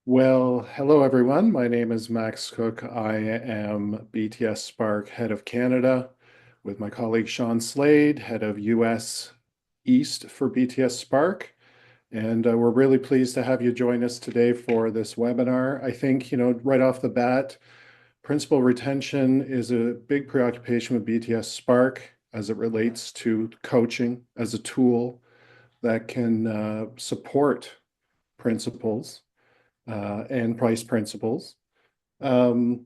Well, hello everyone. My name is Max Cook. I am BTS Spark Head of Canada with my colleague Sean Slade, Head of US East for BTS Spark. And we're really pleased to have you join us today for this webinar. I think, right off the bat, principal retention is a big preoccupation with BTS Spark as it relates to coaching as a tool that can support principals and price principles. Um,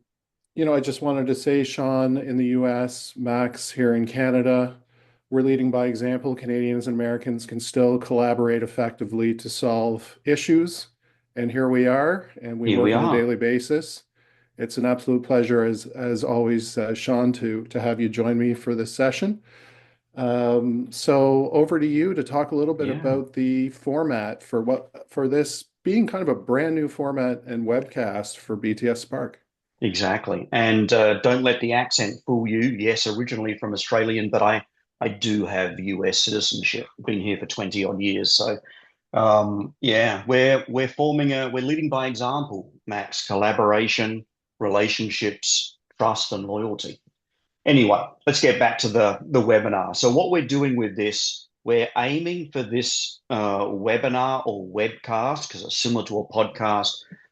I just wanted to say, Sean, in the US, Max here in Canada, we're leading by example. Canadians and Americans can still collaborate effectively to solve issues. And here we are, and we Here we work on a are. daily basis. It's an absolute pleasure, as always, Sean, to have you join me for this session. So over to you to talk a little bit Yeah, about the format for this being kind of a brand new format and webcast for BTS Spark. exactly. And don't let the accent fool you. Yes, originally from Australian, but I do have US citizenship. Been here for 20 odd years. So yeah, we're leading by example, Max. Collaboration, relationships, trust, and loyalty. Anyway, let's get back to the webinar. So what we're doing with this, we're aiming for this webinar or webcast, because it's similar to a podcast,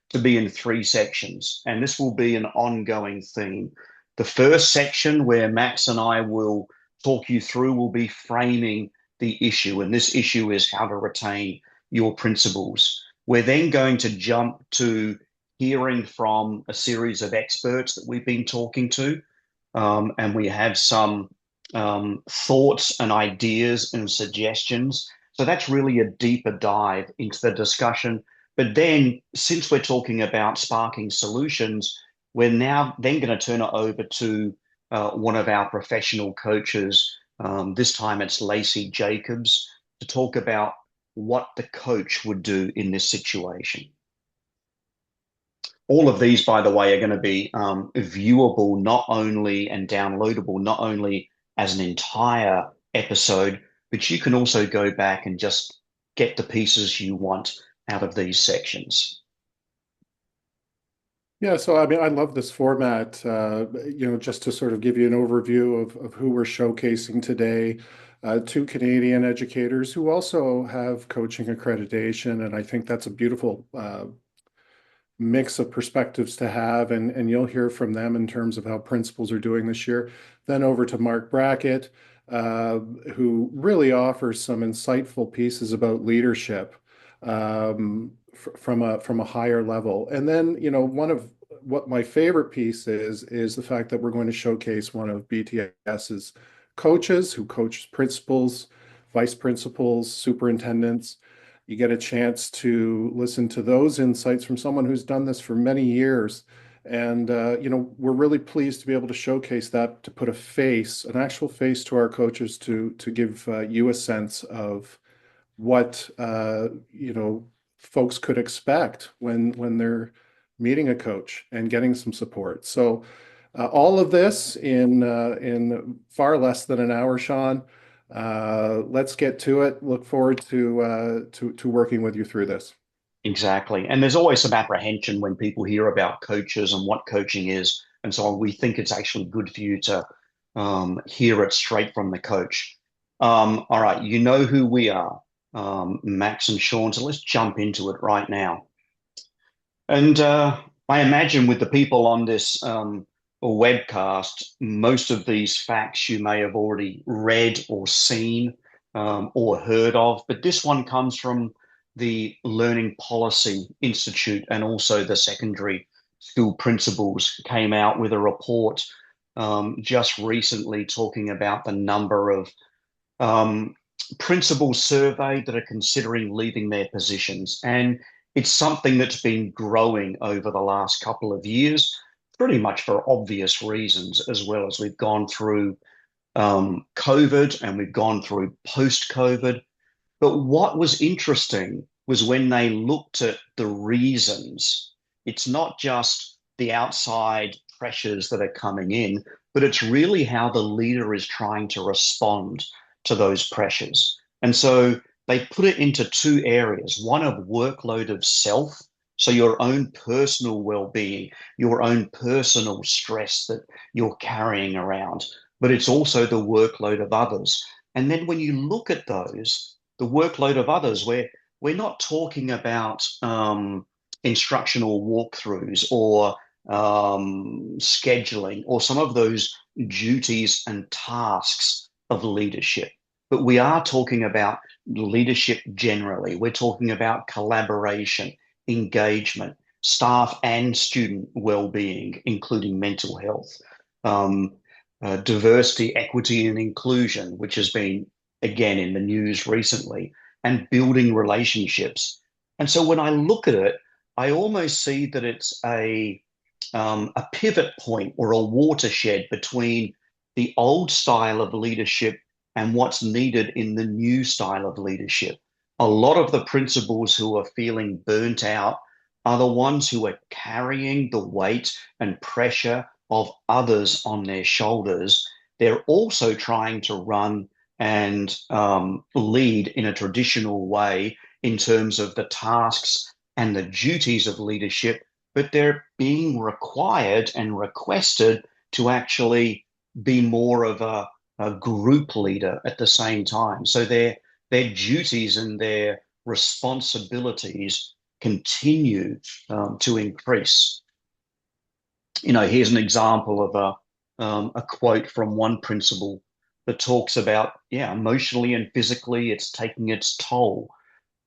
to be in three sections. And this will be an ongoing theme. The first section, where Max and I will talk you through, will be framing the issue. And this issue is how to retain your principles. We're then going to jump to hearing from a series of experts that we've been talking to, and we have some thoughts and ideas and suggestions. So that's really a deeper dive into the discussion. But then, since we're talking about sparking solutions, we're now then going to turn it over to one of our professional coaches. This time it's Lacey Jacobs, to talk about what the coach would do in this situation. All of these, by the way, are going to be viewable not only and downloadable not only as an entire episode, but you can also go back and just get the pieces you want out of these sections. Yeah, so I mean, I love this format, just to sort of give you an overview of who we're showcasing today. Two Canadian educators who also have coaching accreditation, and I think that's a beautiful mix of perspectives to have, and you'll hear from them in terms of how principals are doing this year. Then over to Mark Brackett, who really offers some insightful pieces about leadership from a higher level. And then, one of what my favorite piece is the fact that we're going to showcase one of BTS's coaches who coaches principals, vice principals, superintendents. You get a chance to listen to those insights from someone who's done this for many years. And, we're really pleased to be able to showcase that, to put a face, an actual face to our coaches to give you a sense of what, folks could expect when they're meeting a coach and getting some support. So all of this in far less than an hour, Sean. Let's get to it. Look forward to working with you through this. Exactly. And there's always some apprehension when people hear about coaches and what coaching is and so on. We think it's actually good for you to hear it straight from the coach. All right, you know who we are, Max and Sean. So let's jump into it right now. And I imagine with the people on this webcast, most of these facts you may have already read or seen or heard of, but this one comes from the Learning Policy Institute, and also the Secondary School Principals came out with a report just recently talking about the number of um, principals surveyed that are considering leaving their positions. And it's something that's been growing over the last couple of years, pretty much for obvious reasons, as well as we've gone through COVID and we've gone through post COVID. But what was interesting was when they looked at the reasons, it's not just the outside pressures that are coming in, but it's really how the leader is trying to respond to those pressures. And so they put it into two areas, one of workload of self. So your own personal well-being, your own personal stress that you're carrying around, but it's also the workload of others. And then when you look at those, the workload of others, we're not talking about instructional walkthroughs or scheduling or some of those duties and tasks of leadership. But we are talking about leadership generally. We're talking about collaboration, engagement, staff and student well-being, including mental health, um, diversity, equity, and inclusion, which has been again in the news recently, and building relationships. And so when I look at it, I almost see that it's a pivot point or a watershed between the old style of leadership and what's needed in the new style of leadership. A lot of the principals who are feeling burnt out are the ones who are carrying the weight and pressure of others on their shoulders. They're also trying to run and lead in a traditional way in terms of the tasks and the duties of leadership, but they're being required and requested to actually be more of a group leader at the same time. So their duties and their responsibilities continue to increase. Here's an example of a quote from one principal that talks about, yeah, emotionally and physically, it's taking its toll.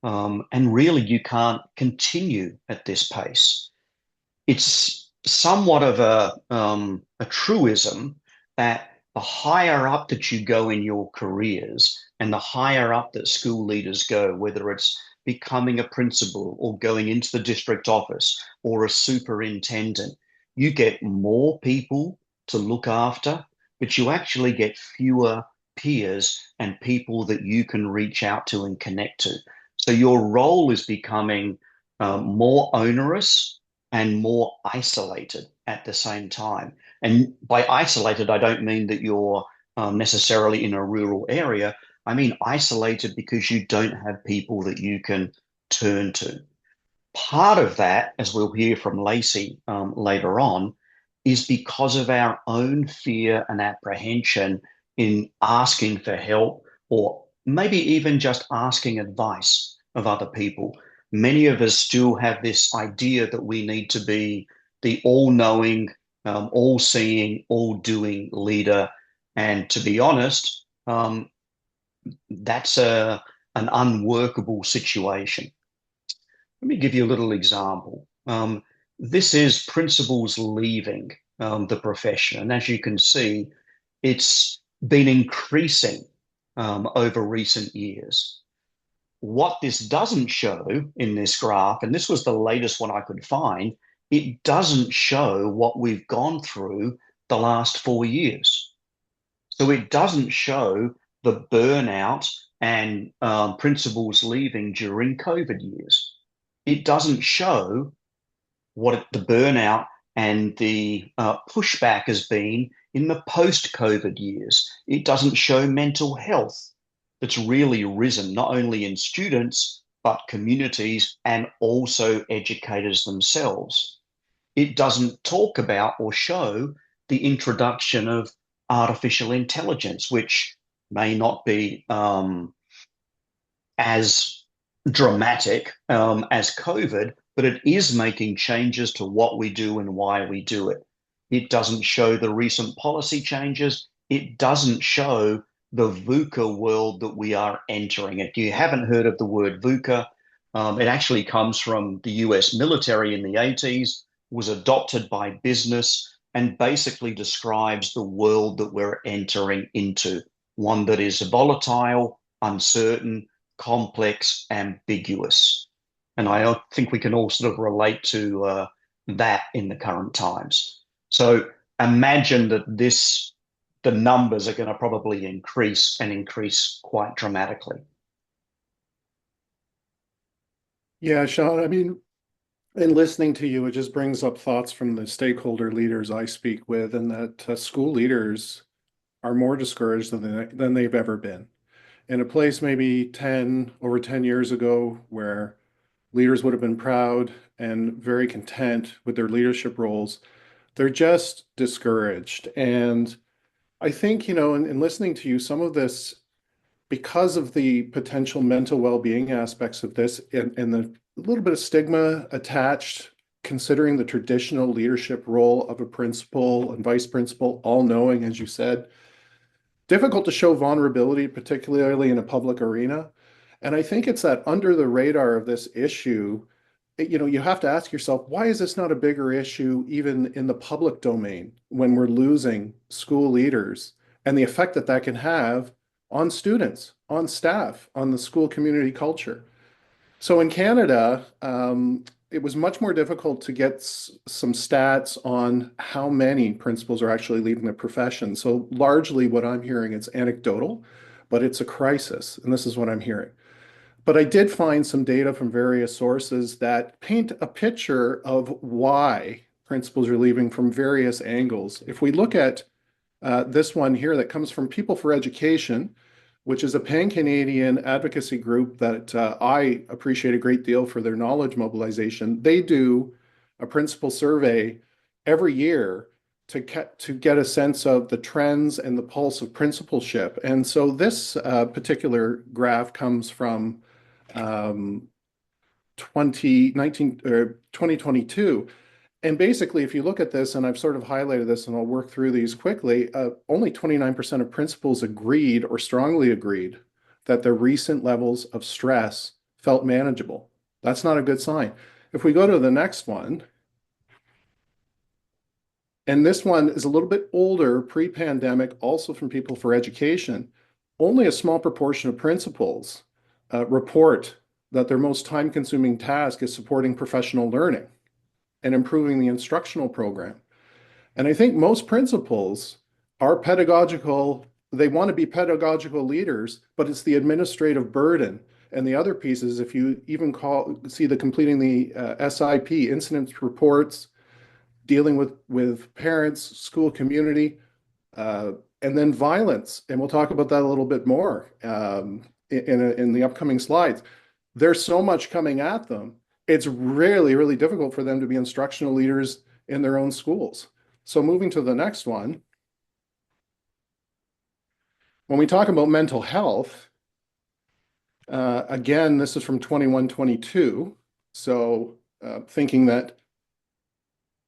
And really, you can't continue at this pace. It's somewhat of a truism that the higher up that you go in your careers and the higher up that school leaders go, whether it's becoming a principal or going into the district office or a superintendent, you get more people to look after, but you actually get fewer peers and people that you can reach out to and connect to. So your role is becoming more onerous and more isolated at the same time. And by isolated, I don't mean that you're necessarily in a rural area. I mean isolated because you don't have people that you can turn to. Part of that, as we'll hear from Lacey later on, is because of our own fear and apprehension in asking for help or maybe even just asking advice of other people. Many of us still have this idea that we need to be the all knowing, all seeing, all doing leader. And to be honest, that's an unworkable situation. Let me give you a little example. This is principals leaving the profession. And as you can see, it's been increasing over recent years. What this doesn't show in this graph, and this was the latest one I could find, it doesn't show what we've gone through the last 4 years. So it doesn't show the burnout and principals leaving during COVID years. It doesn't show what the burnout and the pushback has been in the post-COVID years. It doesn't show mental health that's really risen, not only in students, but communities and also educators themselves. It doesn't talk about or show the introduction of artificial intelligence, which may not be as dramatic as COVID, but it is making changes to what we do and why we do it. It doesn't show the recent policy changes. It doesn't show the VUCA world that we are entering. If you haven't heard of the word VUCA, it actually comes from the US military in the 80s, was adopted by business, and basically describes the world that we're entering into, one that is volatile, uncertain, complex, ambiguous. And I think we can all sort of relate to that in the current times. So imagine that the numbers are going to probably increase and increase quite dramatically. Yeah, Sean, I mean, in listening to you, it just brings up thoughts from the stakeholder leaders I speak with, and that school leaders are more discouraged than they've ever been. In a place maybe over 10 years ago where Leaders would have been proud and very content with their leadership roles. They're just discouraged. And I think, in listening to you, some of this, because of the potential mental well-being aspects of this and the little bit of stigma attached, considering the traditional leadership role of a principal and vice principal, all knowing, as you said, difficult to show vulnerability, particularly in a public arena. And I think it's that under the radar of this issue, you have to ask yourself, why is this not a bigger issue even in the public domain when we're losing school leaders and the effect that that can have on students, on staff, on the school community culture? So in Canada, it was much more difficult to get some stats on how many principals are actually leaving the profession. So largely what I'm hearing is anecdotal, but it's a crisis, and this is what I'm hearing. But I did find some data from various sources that paint a picture of why principals are leaving from various angles. If we look at this one here that comes from People for Education, which is a pan-Canadian advocacy group that I appreciate a great deal for their knowledge mobilization. They do a principal survey every year to get a sense of the trends and the pulse of principalship. And so this particular graph comes from 2019 or 2022. And basically, if you look at this, and I've sort of highlighted this, and I'll work through these quickly, only 29% of principals agreed or strongly agreed that their recent levels of stress felt manageable. That's not a good sign. If we go to the next one, and this one is a little bit older, pre-pandemic, also from People for Education, only a small proportion of principals report that their most time-consuming task is supporting professional learning and improving the instructional program. And I think most principals are pedagogical, they want to be pedagogical leaders, but it's the administrative burden. And the other piece is if you even see the completing the SIP, incident reports, dealing with parents, school community, and then violence. And we'll talk about that a little bit more in the upcoming slides. There's so much coming at them. It's really, really difficult for them to be instructional leaders in their own schools. So moving to the next one, when we talk about mental health, again, this is from 21-22. So thinking that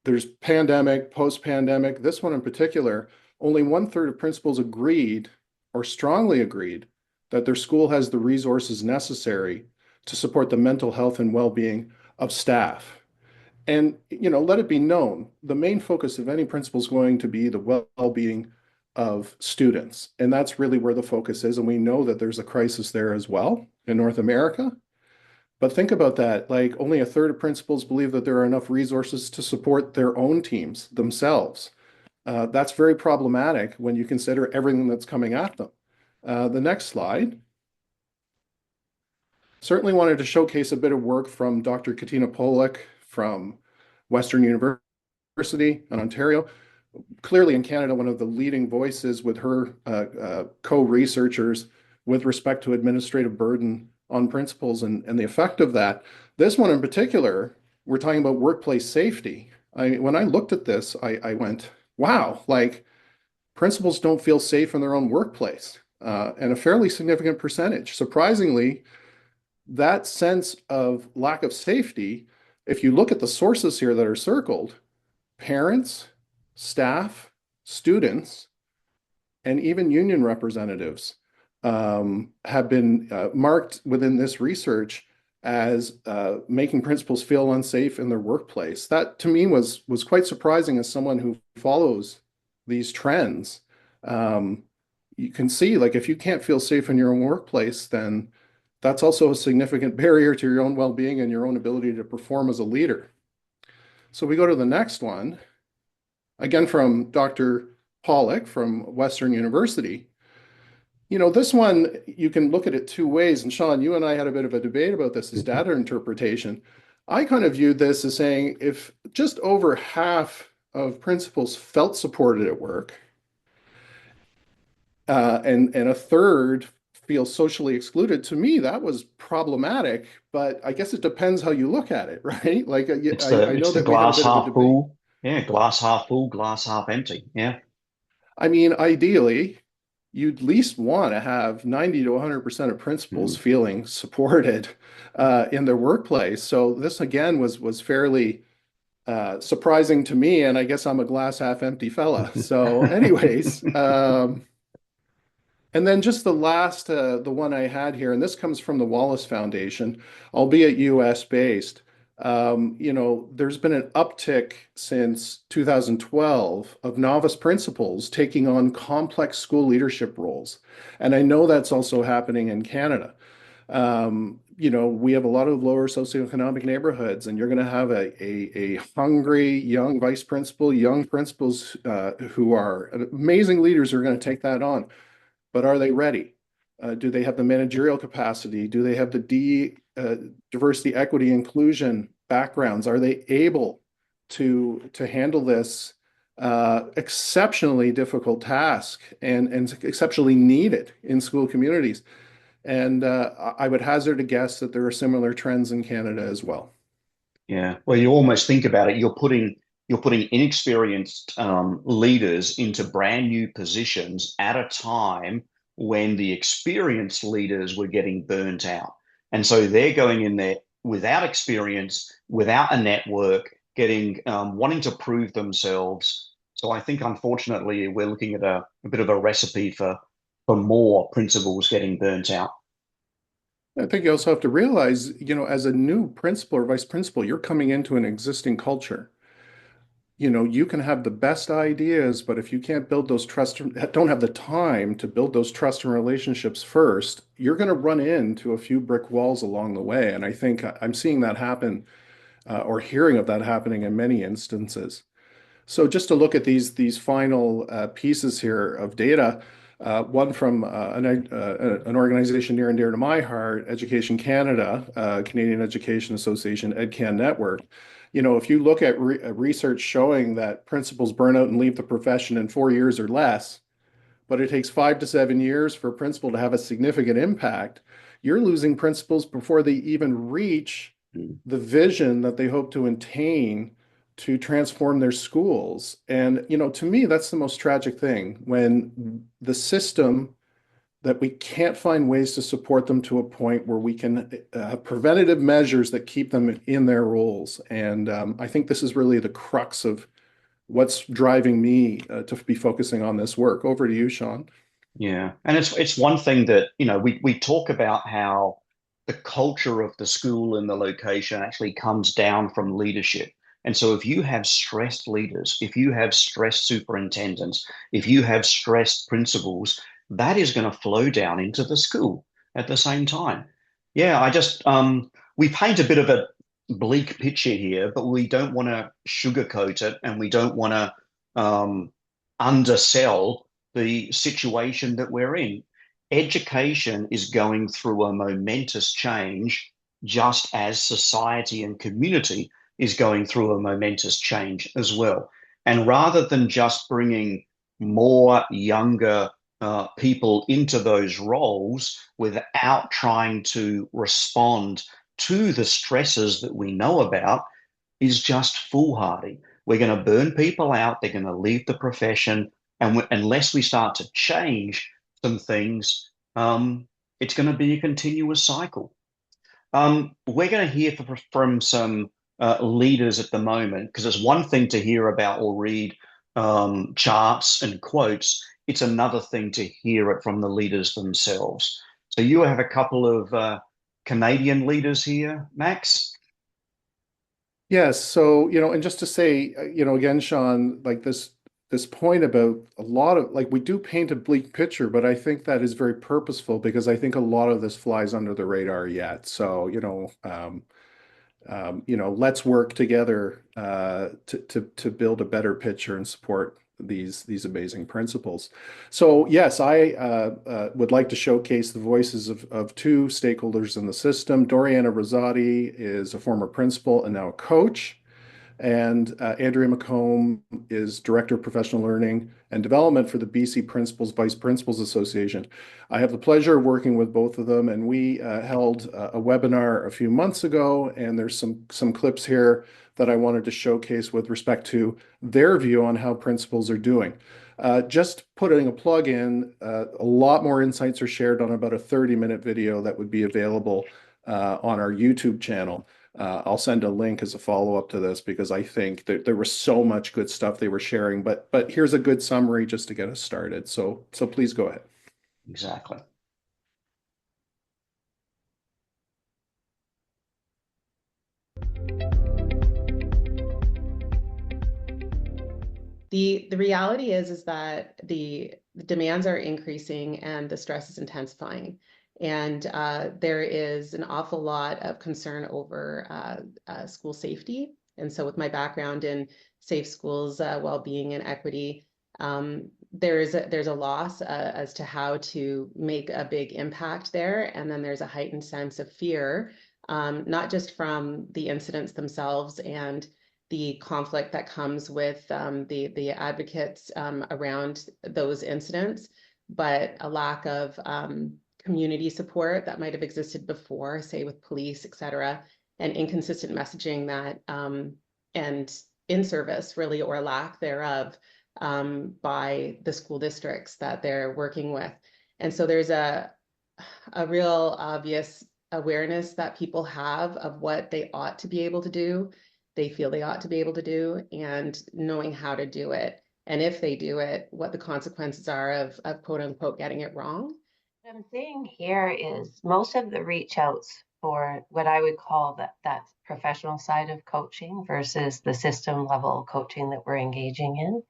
there's pandemic, post-pandemic, this one in particular, only 1/3 of principals agreed or strongly agreed that their school has the resources necessary to support the mental health and well-being of staff. And, let it be known, the main focus of any principal is going to be the well-being of students. And that's really where the focus is. And we know that there's a crisis there as well in North America. But think about that, like only 1/3 of principals believe that there are enough resources to support their own teams themselves. That's very problematic when you consider everything that's coming at them. The next slide. Certainly wanted to showcase a bit of work from Dr. Katina Pollock from Western University in Ontario. Clearly in Canada, one of the leading voices with her co-researchers with respect to administrative burden on principals and the effect of that. This one in particular, we're talking about workplace safety. When I looked at this, I went, wow, like principals don't feel safe in their own workplace, and a fairly significant percentage. Surprisingly, that sense of lack of safety, if you look at the sources here that are circled, parents, staff, students, and even union representatives have been marked within this research as making principals feel unsafe in their workplace. That to me was quite surprising as someone who follows these trends. You can see, like, if you can't feel safe in your own workplace, then that's also a significant barrier to your own well-being and your own ability to perform as a leader. So we go to the next one, again from Dr. Pollock from Western University. This one, you can look at it two ways. And Sean, you and I had a bit of a debate about this as data interpretation. I kind of viewed this as saying if just over half of principals felt supported at work, and 1/3 feel socially excluded, to me, that was problematic, but I guess it depends how you look at it, right? Like, I It's know the that we had a glass bit of a half debate. full. Yeah, glass half full, glass half empty. Yeah. I mean, ideally, you'd at least want to have 90 to 100% of principals Mm. feeling supported in their workplace. So this again was fairly surprising to me, and I guess I'm a glass half empty fella. So, anyways, and then just the last, the one I had here, and this comes from the Wallace Foundation, albeit US based. There's been an uptick since 2012 of novice principals taking on complex school leadership roles. And I know that's also happening in Canada. We have a lot of lower socioeconomic neighborhoods, and you're going to have a hungry young vice principal, young principals who are amazing leaders who are going to take that on. But are they ready? Do they have the managerial capacity? Do they have the diversity, equity, inclusion backgrounds? Are they able to handle this exceptionally difficult task and exceptionally needed in school communities? And I would hazard a guess that there are similar trends in Canada as well. Yeah. Well, you almost think about it. You're putting inexperienced leaders into brand new positions at a time when the experienced leaders were getting burnt out, and so they're going in there without experience, without a network, getting wanting to prove themselves. So I think, unfortunately, we're looking at a bit of a recipe for more principals getting burnt out. I think you also have to realize, as a new principal or vice principal, you're coming into an existing culture. You can have the best ideas, but if you can't build those trust, don't have the time to build those trust and relationships first, you're going to run into a few brick walls along the way. And I think I'm seeing that happen or hearing of that happening in many instances. So just to look at these final pieces here of data, one from an organization near and dear to my heart, Education Canada, Canadian Education Association, EdCan Network. If you look at research showing that principals burn out and leave the profession in 4 years or less, but it takes 5 to 7 years for a principal to have a significant impact, you're losing principals before they even reach Mm. the vision that they hope to attain to transform their schools. And, to me, that's the most tragic thing when the system that we can't find ways to support them to a point where we can have preventative measures that keep them in their roles. And I think this is really the crux of what's driving me to be focusing on this work. Over to you, Sean. Yeah, and it's one thing that, we talk about how the culture of the school and the location actually comes down from leadership. And so if you have stressed leaders, if you have stressed superintendents, if you have stressed principals, that is going to flow down into the school at the same time. Yeah, we paint a bit of a bleak picture here, but we don't want to sugarcoat it, and we don't want to undersell the situation that we're in. Education is going through a momentous change, just as society and community is going through a momentous change as well. And rather than just bringing more younger people into those roles without trying to respond to the stresses that we know about, is just foolhardy. We're going to burn people out. They're going to leave the profession. And unless we start to change some things, it's going to be a continuous cycle. We're going to hear from some leaders at the moment, because it's one thing to hear about or read charts and quotes. It's another thing to hear it from the leaders themselves. So you have a couple of Canadian leaders here, Max. Yes. So, and just to say, again, Sean, like this point about a lot of like we do paint a bleak picture, but I think that is very purposeful because I think a lot of this flies under the radar yet. So, let's work together to build a better picture and support these amazing principles. So yes, I would like to showcase the voices of two stakeholders in the system. Doriana Rosati is a former principal and now a coach. And Andrea McComb is Director of Professional Learning and Development for the BC Principals Vice Principals Association. I have the pleasure of working with both of them, and we held a webinar a few months ago, and there's some clips here that I wanted to showcase with respect to their view on how principals are doing. Just putting a plug in, a lot more insights are shared on about a 30-minute video that would be available on our YouTube channel. I'll send a link as a follow-up to this because I think that there was so much good stuff they were sharing, but here's a good summary just to get us started. So please go ahead. Exactly. The reality is that the demands are increasing and the stress is intensifying. And there is an awful lot of concern over school safety. And so with my background in safe schools, well-being and equity, there's a loss as to how to make a big impact there. And then there's a heightened sense of fear, not just from the incidents themselves and the conflict that comes with the advocates around those incidents, but a lack of community support that might have existed before, say with police, et cetera, and inconsistent messaging that and in service really, or lack thereof, by the school districts that they're working with. And so there's a real obvious awareness that people have of what they ought to be able to do, they feel they ought to be able to do, and knowing how to do it. And if they do it, what the consequences are of quote unquote getting it wrong. What I'm seeing here is most of the reach outs for what I would call that professional side of coaching versus the system level coaching that we're engaging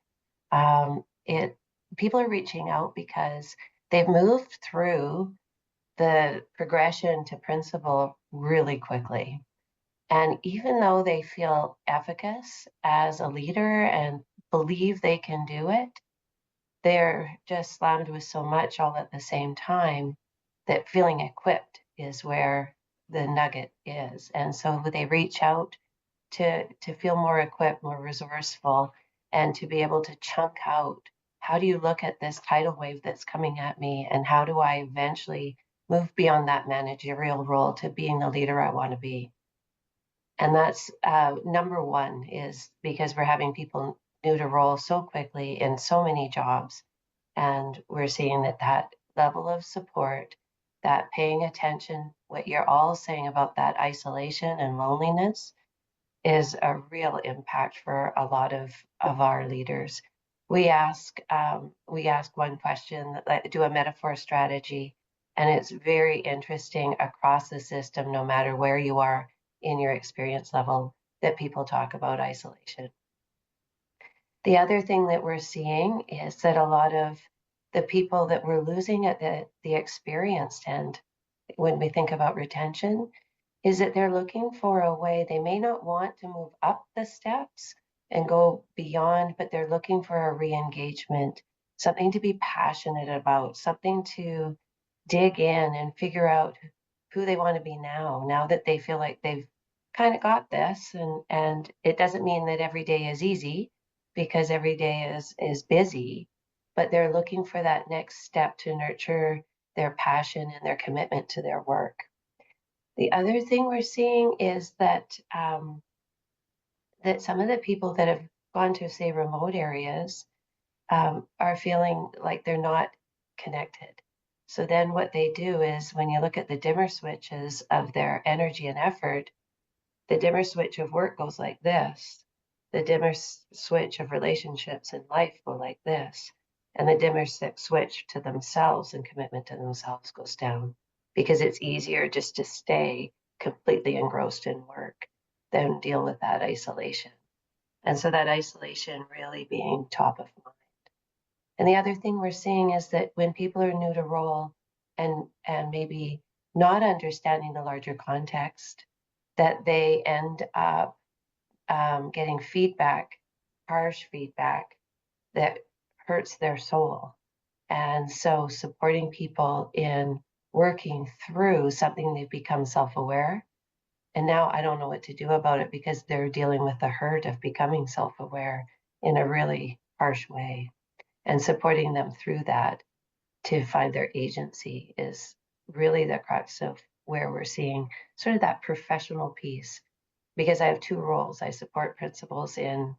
in. People are reaching out because they've moved through the progression to principal really quickly. And even though they feel efficacious as a leader and believe they can do it, they're just slammed with so much all at the same time that feeling equipped is where the nugget is. And so they reach out to feel more equipped, more resourceful, and to be able to chunk out, how do you look at this tidal wave that's coming at me, and how do I eventually move beyond that managerial role to being the leader I want to be? And that's number one, is because we're having people new to role so quickly in so many jobs. And we're seeing that level of support, that paying attention, what you're all saying about that isolation and loneliness, is a real impact for a lot of our leaders. We ask one question, like, do a metaphor strategy, and it's very interesting across the system, no matter where you are in your experience level, that people talk about isolation. The other thing that we're seeing is that a lot of the people that we're losing at the experienced end, when we think about retention, is that they're looking for a way. They may not want to move up the steps and go beyond, but they're looking for a re-engagement, something to be passionate about, something to dig in and figure out who they want to be now that they feel like they've kind of got this. And it doesn't mean that every day is easy, because every day is busy, but they're looking for that next step to nurture their passion and their commitment to their work. The other thing we're seeing is that that some of the people that have gone to, say, remote areas are feeling like they're not connected. So then what they do is, when you look at the dimmer switches of their energy and effort, the dimmer switch of work goes like this. The dimmer switch of relationships in life go like this. And the dimmer switch to themselves and commitment to themselves goes down, because it's easier just to stay completely engrossed in work than deal with that isolation. And so that isolation really being top of mind. And the other thing we're seeing is that when people are new to role and maybe not understanding the larger context, that they end up getting feedback, harsh feedback, that hurts their soul. And so supporting people in working through something, they've become self-aware, And now I don't know what to do about it because they're dealing with the hurt of becoming self-aware in a really harsh way. And supporting them through that to find their agency is really the crux of where we're seeing sort of that professional piece. Because I have two roles. I support principals in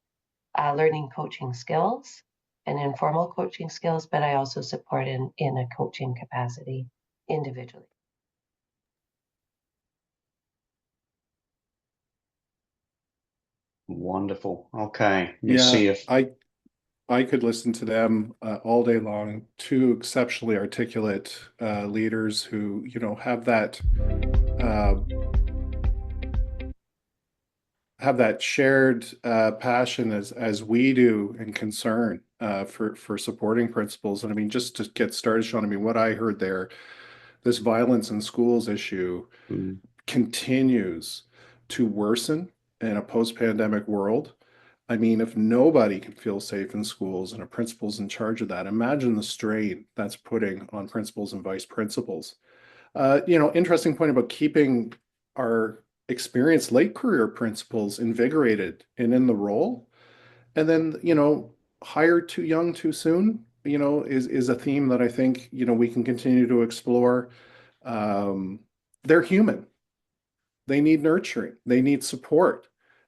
learning coaching skills and informal coaching skills, but I also support in a coaching capacity individually. Wonderful. Okay. Let me Yeah, see if I could listen to them all day long. Two exceptionally articulate leaders who, uh, have that shared passion as we do and concern for supporting principals. And I mean, just to get started, Sean, I mean, what I heard there, this violence in schools issue mm, continues to worsen in a post-pandemic world. I mean, if nobody can feel safe in schools and a principal's in charge of that, imagine the strain that's putting on principals and vice principals. Interesting point about keeping our experienced late career principals invigorated and in the role. And then, hire too young too soon, is a theme that I think, we can continue to explore. Um, they're human. They need nurturing, they need support.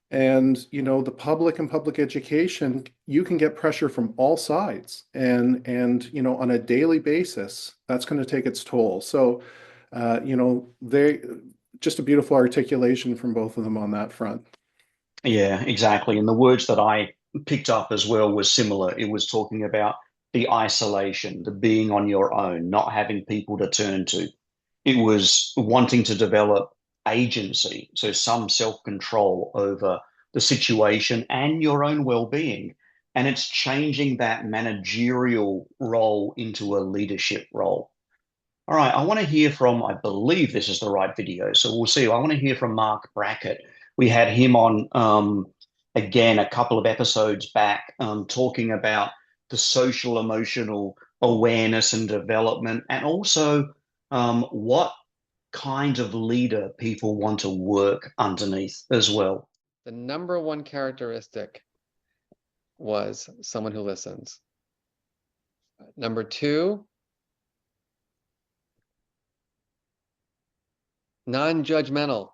And, the public and public education, you can get pressure from all sides. And, on a daily basis, that's going to take its toll. So, they just a beautiful articulation from both of them on that front. yeah, exactly. And the words that I picked up as well was similar. It was talking about the isolation, the being on your own, not having people to turn to. It was wanting to develop agency, so some self-control over the situation and your own well-being. And it's changing that managerial role into a leadership role. All right, I want to hear from, I believe this is the right video, so we'll see. I want to hear from Mark Brackett. We had him on again a couple of episodes back, talking about the social emotional awareness and development, and also what kind of leader people want to work underneath as well. The number one characteristic was someone who listens. Number two, non-judgmental.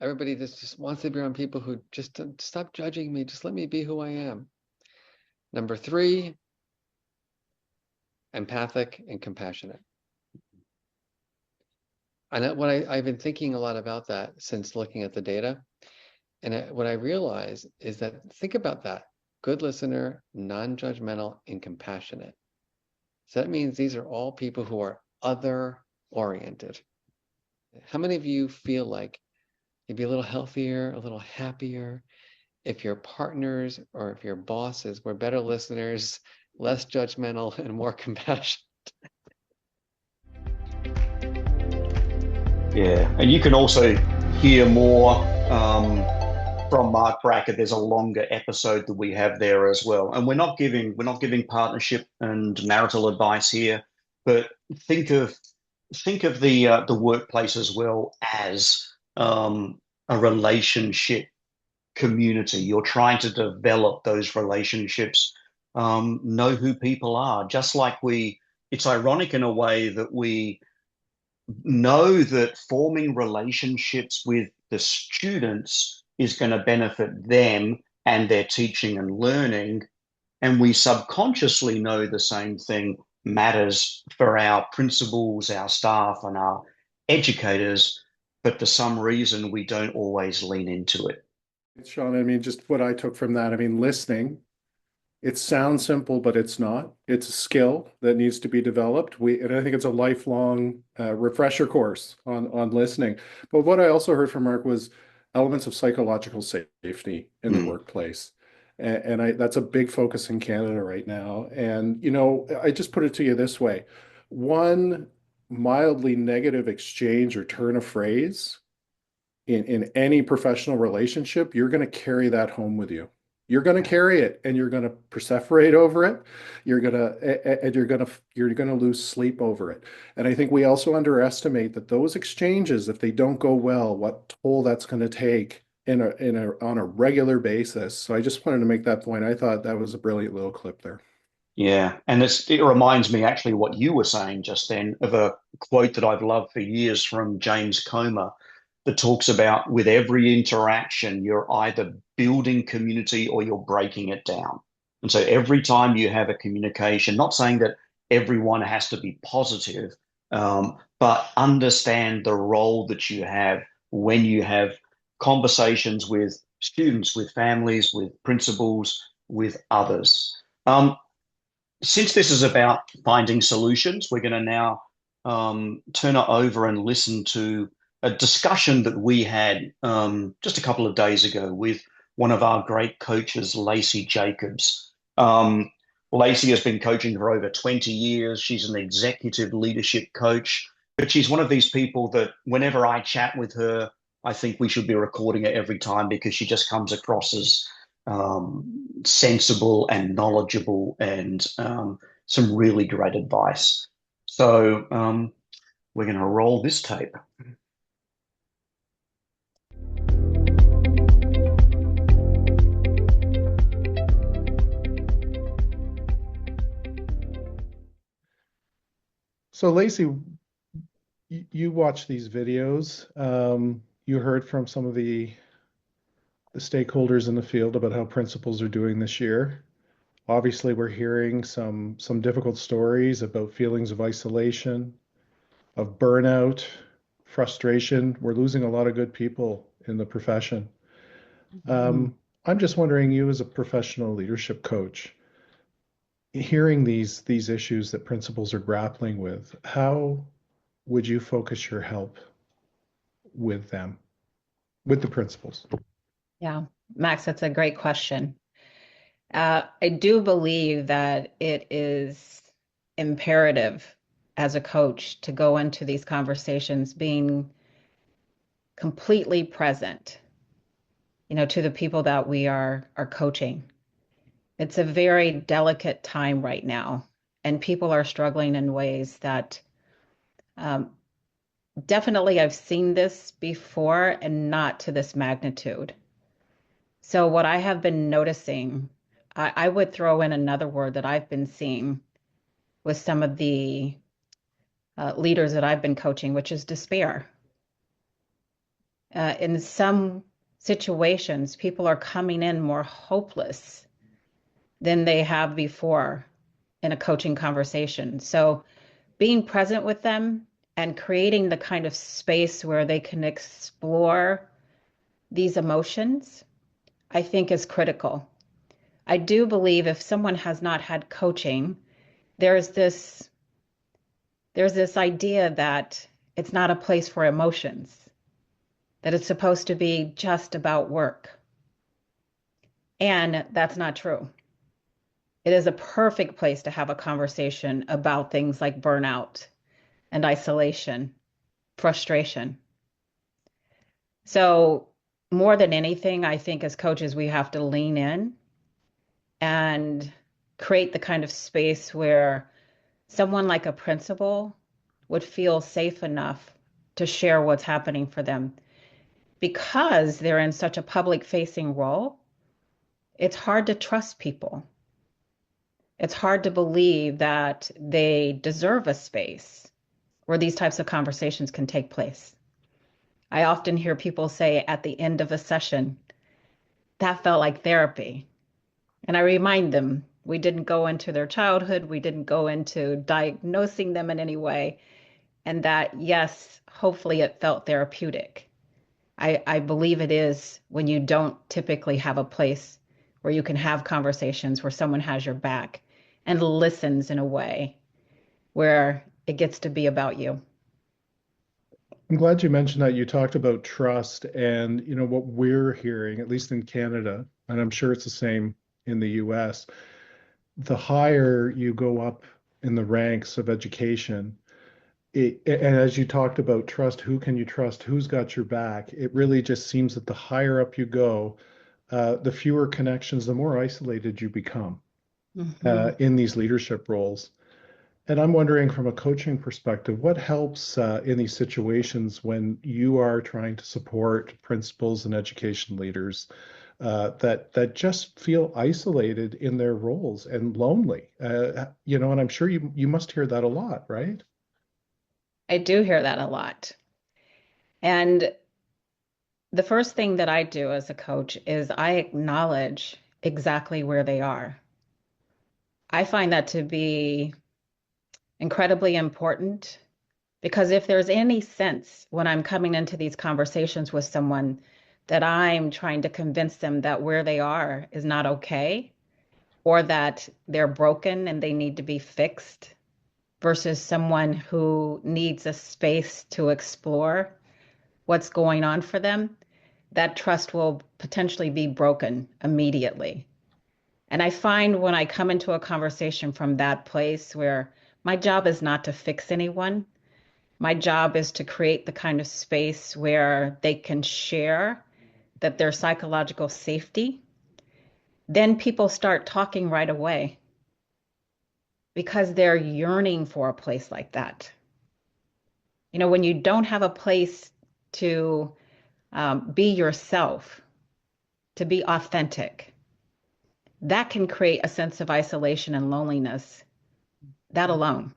Everybody just wants to be around people who just stop judging me. Just let me be who I am. Number three, empathic and compassionate. And I've been thinking a lot about that since looking at the data. And what I realize is that, think about that. Good listener, non-judgmental, and compassionate. So that means these are all people who are other-oriented. How many of you feel like you'd be a little healthier, a little happier, if your partners or if your bosses were better listeners, less judgmental, and more compassionate? Yeah, and you can also hear more from Mark Brackett. There's a longer episode that we have there as well. And we're not giving partnership and marital advice here, but think of the workplace as well as a relationship community. You're trying to develop those relationships, know who people are. Just like it's ironic in a way that we know that forming relationships with the students is going to benefit them and their teaching and learning. And we subconsciously know the same thing matters for our principals, our staff, and our educators, but for some reason we don't always lean into it. Sean, I mean, just what I took from that, I mean, listening, it sounds simple, but it's not. It's a skill that needs to be developed. And I think it's a lifelong refresher course on listening. But what I also heard from Mark was elements of psychological safety in the workplace. And that's a big focus in Canada right now. And, I just put it to you this way. One mildly negative exchange or turn of phrase in any professional relationship, you're going to carry that home with you. You're going to carry it, and you're going to perseverate over it. You're going to lose sleep over it. And I think we also underestimate that those exchanges, if they don't go well, what toll that's going to take on a regular basis. So I just wanted to make that point. I thought that was a brilliant little clip there. Yeah, and it reminds me actually what you were saying just then of a quote that I've loved for years from James Comer that talks about with every interaction, you're either building community or you're breaking it down. And so every time you have a communication, not saying that everyone has to be positive, but understand the role that you have when you have conversations with students, with families, with principals, with others. Since this is about finding solutions, we're going to now turn it over and listen to a discussion that we had just a couple of days ago with one of our great coaches, Lacey Jacobs. Lacey has been coaching for over 20 years. She's an executive leadership coach, but she's one of these people that whenever I chat with her, I think we should be recording it every time because she just comes across as sensible and knowledgeable and some really great advice. So we're going to roll this tape. So Lacey, you watch these videos. You heard from some of the stakeholders in the field about how principals are doing this year. Obviously, we're hearing some difficult stories about feelings of isolation, of burnout, frustration. We're losing a lot of good people in the profession. I'm just wondering, you as a professional leadership coach, hearing these issues that principals are grappling with, how would you focus your help with them, with the principals? Yeah, Max, that's a great question. I do believe that it is imperative as a coach to go into these conversations being completely present, to the people that we are coaching. It's a very delicate time right now, and people are struggling in ways that definitely I've seen this before and not to this magnitude. So what I have been noticing, I would throw in another word that I've been seeing with some of the leaders that I've been coaching, which is despair. In some situations, people are coming in more hopeless than they have before in a coaching conversation. So being present with them and creating the kind of space where they can explore these emotions, I think is critical. I do believe if someone has not had coaching, there's this idea that it's not a place for emotions, that it's supposed to be just about work. And that's not true. It is a perfect place to have a conversation about things like burnout and isolation, frustration. So more than anything, I think as coaches, we have to lean in and create the kind of space where someone like a principal would feel safe enough to share what's happening for them. Because they're in such a public facing role, it's hard to trust people. It's hard to believe that they deserve a space where these types of conversations can take place. I often hear people say at the end of a session, that felt like therapy. And I remind them, we didn't go into their childhood, we didn't go into diagnosing them in any way. And that, yes, hopefully it felt therapeutic. I believe it is when you don't typically have a place where you can have conversations where someone has your back and listens in a way where it gets to be about you. I'm glad you mentioned that. You talked about trust, and what we're hearing, at least in Canada, and I'm sure it's the same in the US, the higher you go up in the ranks of education, and as you talked about trust, who can you trust? Who's got your back? It really just seems that the higher up you go, the fewer connections, the more isolated you become Mhm. in these leadership roles. And I'm wondering, from a coaching perspective, what helps in these situations when you are trying to support principals and education leaders that just feel isolated in their roles and lonely? And I'm sure you must hear that a lot, right? I do hear that a lot. And the first thing that I do as a coach is I acknowledge exactly where they are. I find that to be incredibly important because if there's any sense when I'm coming into these conversations with someone that I'm trying to convince them that where they are is not okay or that they're broken and they need to be fixed versus someone who needs a space to explore what's going on for them, that trust will potentially be broken immediately. And I find when I come into a conversation from that place where my job is not to fix anyone, my job is to create the kind of space where they can share that their psychological safety, then people start talking right away because they're yearning for a place like that. You know, when you don't have a place to be yourself, to be authentic, that can create a sense of isolation and loneliness, that alone.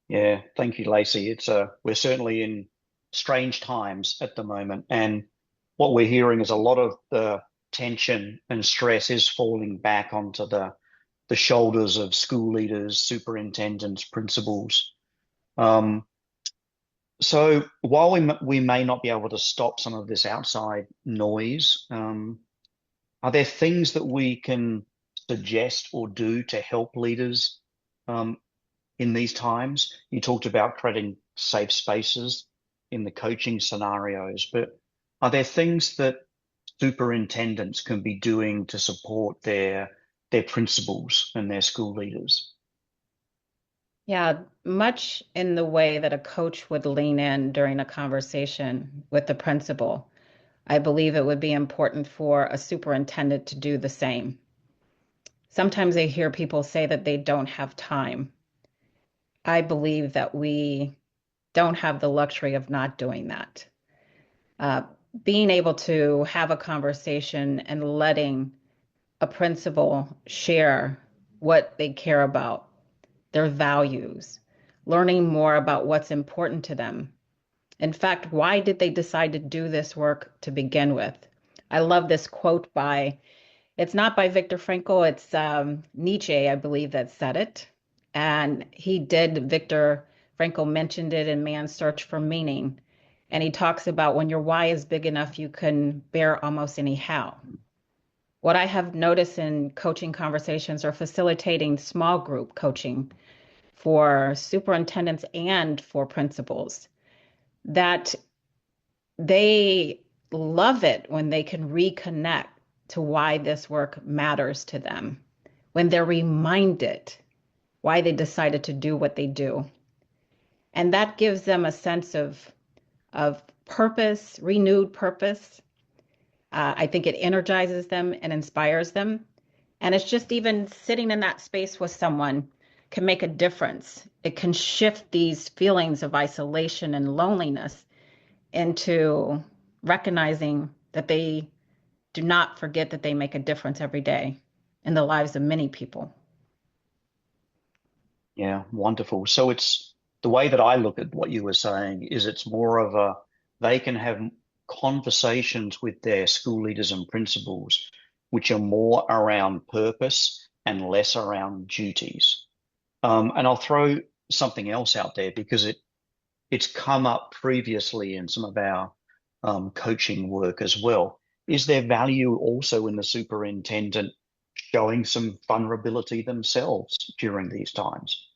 Yeah, thank you, Lacey. We're certainly in strange times at the moment, and what we're hearing is a lot of the tension and stress is falling back onto the shoulders of school leaders, superintendents, principals. Um, so while we may not be able to stop some of this outside noise, are there things that we can suggest or do to help leaders um, in these times? You talked about creating safe spaces in the coaching scenarios, but are there things that superintendents can be doing to support their principals and their school leaders? Yeah, much in the way that a coach would lean in during a conversation with the principal. I believe it would be important for a superintendent to do the same. Sometimes I hear people say that they don't have time. I believe that we don't have the luxury of not doing that. Uh, Being able to have a conversation and letting a principal share what they care about, their values, learning more about what's important to them. In fact, why did they decide to do this work to begin with? I love this quote by, it's not by Viktor Frankl, it's Nietzsche, I believe, that said it. And Viktor Frankl mentioned it in Man's Search for Meaning. And he talks about when your why is big enough, you can bear almost any how. What I have noticed in coaching conversations or facilitating small group coaching for superintendents and for principals, that they love it when they can reconnect to why this work matters to them, when they're reminded why they decided to do what they do. And that gives them a sense of purpose, renewed purpose. I think it energizes them and inspires them. And it's just even sitting in that space with someone can make a difference. It can shift these feelings of isolation and loneliness into recognizing that they do not forget that they make a difference every day in the lives of many people. Yeah, wonderful. So it's the way that I look at what you were saying is it's more of they can have conversations with their school leaders and principals, which are more around purpose and less around duties. And I'll throw something else out there because it's come up previously in some of our coaching work as well. Is there value also in the superintendent showing some vulnerability themselves during these times?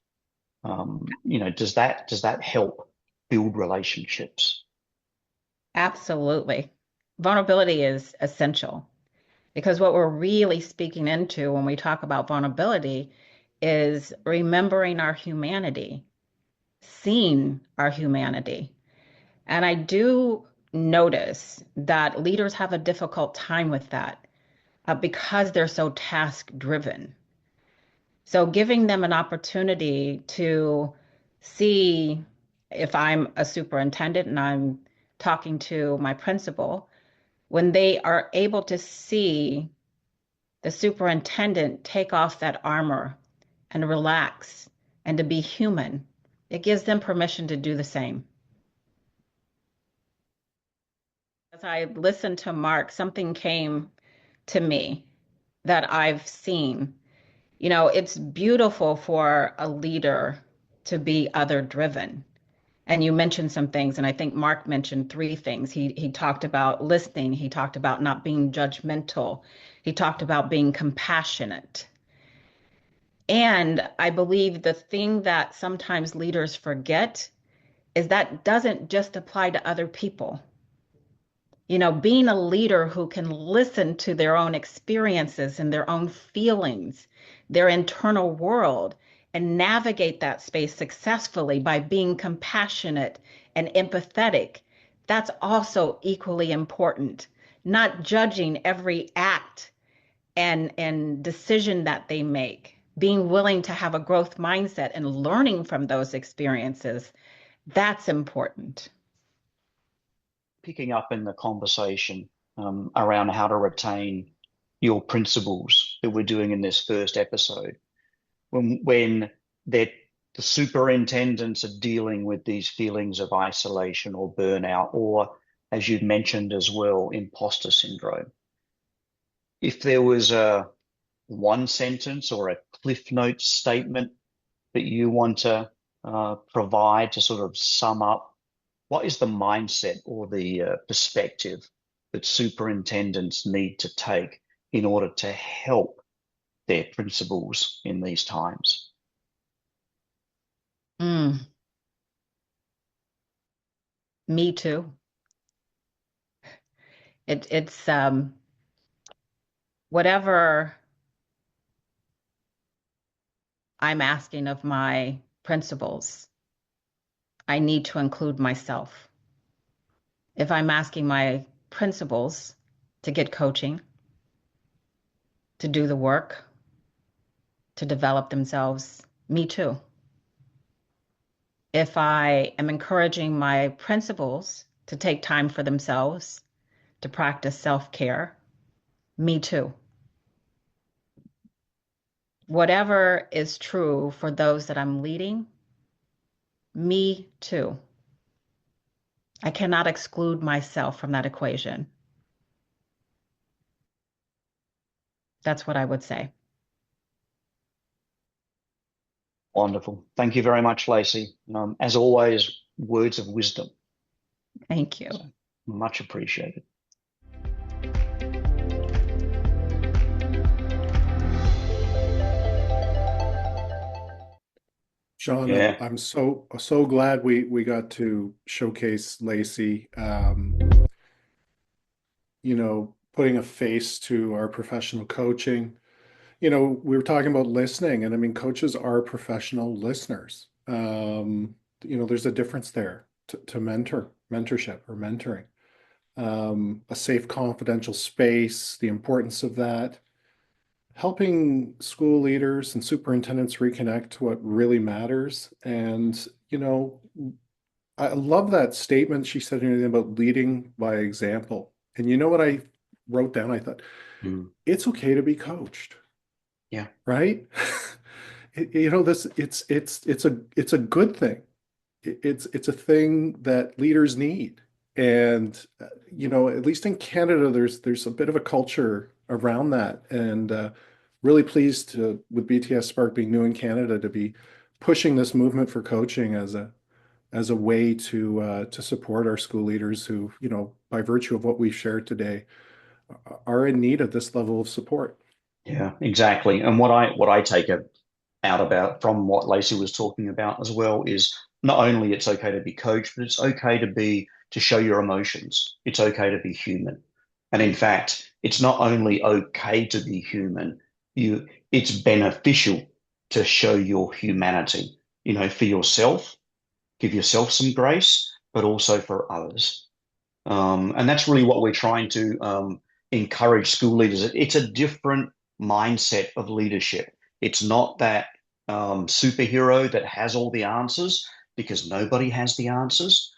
Does that help build relationships? Absolutely. Vulnerability is essential because what we're really speaking into when we talk about vulnerability is remembering our humanity, seeing our humanity. And I do notice that leaders have a difficult time with that because they're so task driven. So giving them an opportunity to see, if I'm a superintendent and I'm talking to my principal, when they are able to see the superintendent take off that armor and relax and to be human, it gives them permission to do the same. As I listened to Mark, something came to me that I've seen. You know, it's beautiful for a leader to be other driven. And you mentioned some things, and I think Mark mentioned three things. He talked about listening, he talked about not being judgmental, he talked about being compassionate. And I believe the thing that sometimes leaders forget is that doesn't just apply to other people. You know, being a leader who can listen to their own experiences and their own feelings, their internal world, and navigate that space successfully by being compassionate and empathetic, that's also equally important. Not judging every act and decision that they make, being willing to have a growth mindset and learning from those experiences, that's important. Picking up in the conversation around how to retain your principles that we're doing in this first episode, when the superintendents are dealing with these feelings of isolation or burnout, or as you've mentioned as well, imposter syndrome. If there was a one sentence or a Cliff Notes statement that you want to provide to sort of sum up, what is the mindset or the perspective that superintendents need to take in order to help their principals in these times? Me too. It's whatever I'm asking of my principals, I need to include myself. If I'm asking my principals to get coaching, to do the work, to develop themselves, me too. If I am encouraging my principals to take time for themselves, to practice self-care, me too. Whatever is true for those that I'm leading, me too. I cannot exclude myself from that equation. That's what I would say. Wonderful. Thank you very much, Lacey. As always, words of wisdom. Thank you. So, much appreciated. Sean, Yeah. I'm so glad we got to showcase Lacey. You know, putting a face to our professional coaching. You know, we were talking about listening, and I mean, coaches are professional listeners. You know, there's a difference there to mentorship or mentoring. A safe, confidential space, the importance of that, helping school leaders and superintendents reconnect to what really matters. And, you know, I love that statement. She said anything about leading by example. And you know what I wrote down? I thought, it's okay to be coached. Yeah. Right? You know, it's a good thing. It's a thing that leaders need. And you know, at least in Canada, there's a bit of a culture around that. And really pleased with BTS Spark being new in Canada to be pushing this movement for coaching as a way to support our school leaders who, you know, by virtue of what we've shared today, are in need of this level of support. Yeah, exactly. And what I take out about from what Lacey was talking about as well is not only it's okay to be coached, but it's okay to show your emotions. It's okay to be human. And in fact, it's not only okay to be human, it's beneficial to show your humanity, you know, for yourself, give yourself some grace, but also for others. And that's really what we're trying to encourage school leaders. It's a different mindset of leadership. It's not that superhero that has all the answers, because nobody has the answers.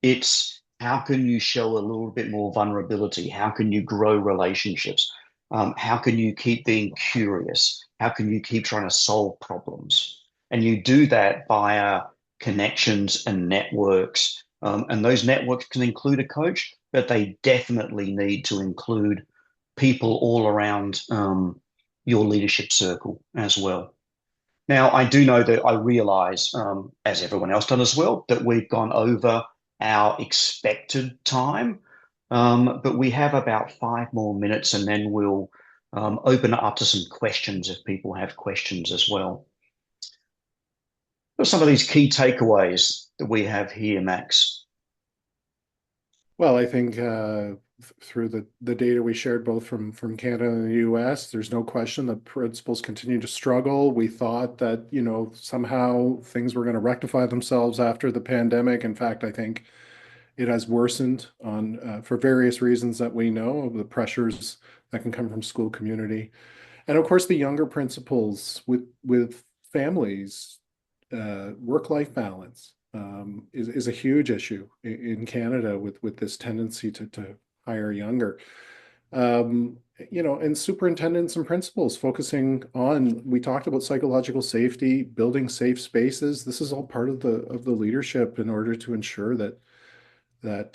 It's how can you show a little bit more vulnerability? How can you grow relationships? How can you keep being curious? How can you keep trying to solve problems? And you do that via connections and networks. And those networks can include a coach, but they definitely need to include people all around your leadership circle as well. Now, I do know that I realize, as everyone else done as well, that we've gone over our expected time, but we have about 5 more minutes, and then we'll open it up to some questions if people have questions as well. What are some of these key takeaways that we have here, Max? Well, I think through the data we shared both from Canada and the US, there's no question that principals continue to struggle. We thought that, you know, somehow things were going to rectify themselves after the pandemic. In fact, I think it has worsened on for various reasons that we know, the pressures that can come from school community. And of course, the younger principals with families, work-life balance is a huge issue in Canada with this tendency to hire younger. You know, and superintendents and principals focusing on, we talked about psychological safety, building safe spaces. This is all part of the leadership in order to ensure that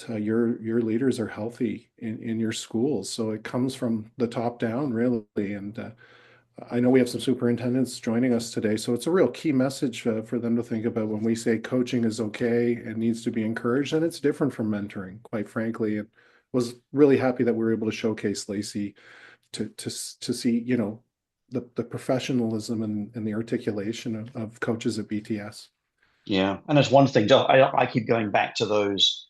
your leaders are healthy in your schools. So it comes from the top down, really. And I know we have some superintendents joining us today, so it's a real key message for them to think about when we say coaching is okay and needs to be encouraged, and it's different from mentoring, quite frankly. And was really happy that we were able to showcase Lacey to see, you know, the professionalism and the articulation of coaches at BTS. Yeah, and there's one thing, I keep going back to those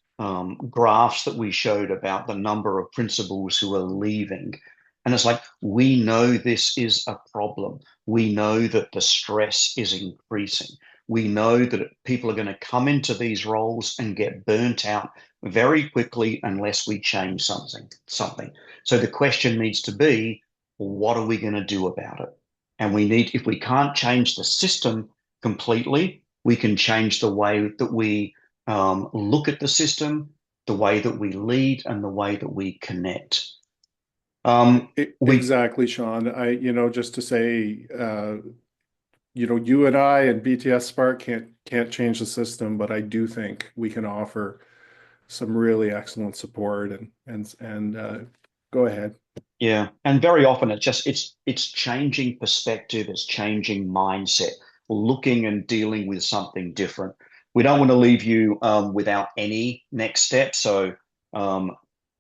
graphs that we showed about the number of principals who are leaving. And it's like, we know this is a problem. We know that the stress is increasing. We know that people are going to come into these roles and get burnt out very quickly unless we change something. So the question needs to be, what are we going to do about it? And if we can't change the system completely, we can change the way that we look at the system, the way that we lead, and the way that we connect. Exactly, Sean. You know, just to say, you know, you and I and BTS Spark can't change the system, but I do think we can offer some really excellent support and go ahead. Yeah, and very often it's changing perspective, it's changing mindset, looking and dealing with something different. We don't want to leave you without any next steps. So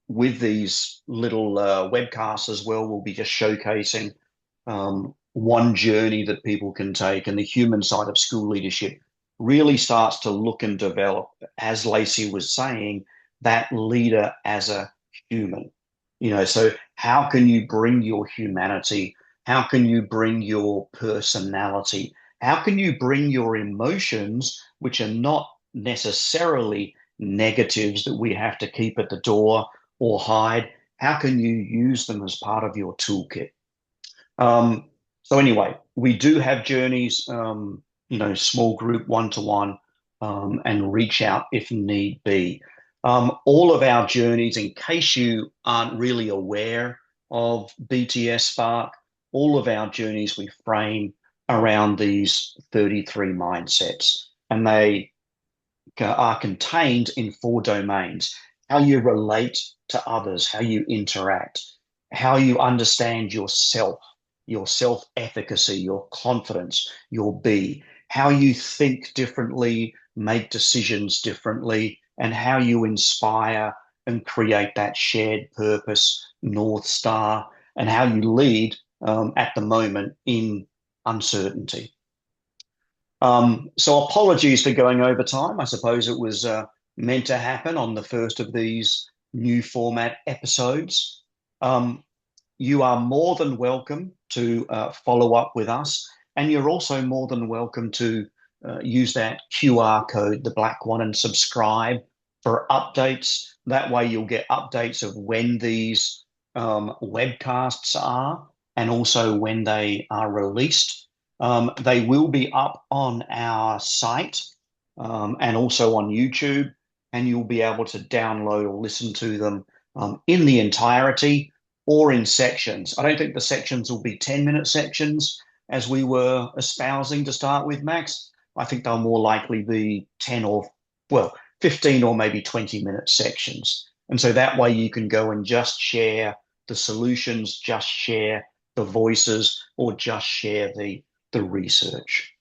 with these little webcasts as well, we'll be just showcasing one journey that people can take, and the human side of school leadership really starts to look and develop, as Lacey was saying, that leader as a human. You know, so how can you bring your humanity? How can you bring your personality? How can you bring your emotions, which are not necessarily negatives that we have to keep at the door or hide? How can you use them as part of your toolkit? So anyway, we do have journeys, you know, small group, one-to-one, and reach out if need be. All of our journeys, in case you aren't really aware of BTS Spark, all of our journeys we frame around these 33 mindsets, and they are contained in 4 domains: how you relate to others, how you interact, how you understand yourself, your self-efficacy, your confidence, your be, how you think differently, make decisions differently, and how you inspire and create that shared purpose, North Star, and how you lead at the moment in uncertainty. So apologies for going over time. I suppose it was meant to happen on the first of these new format episodes. You are more than welcome to follow up with us, and you're also more than welcome to use that QR code, the black one, and subscribe for updates. That way you'll get updates of when these webcasts are and also when they are released. They will be up on our site and also on YouTube, and you'll be able to download or listen to them in the entirety or in sections. I don't think the sections will be 10-minute sections as we were espousing to start with, Max. I think they'll more likely be 10 or, well, 15 or maybe 20-minute sections. And so that way you can go and just share the solutions, just share the voices, or just share the research.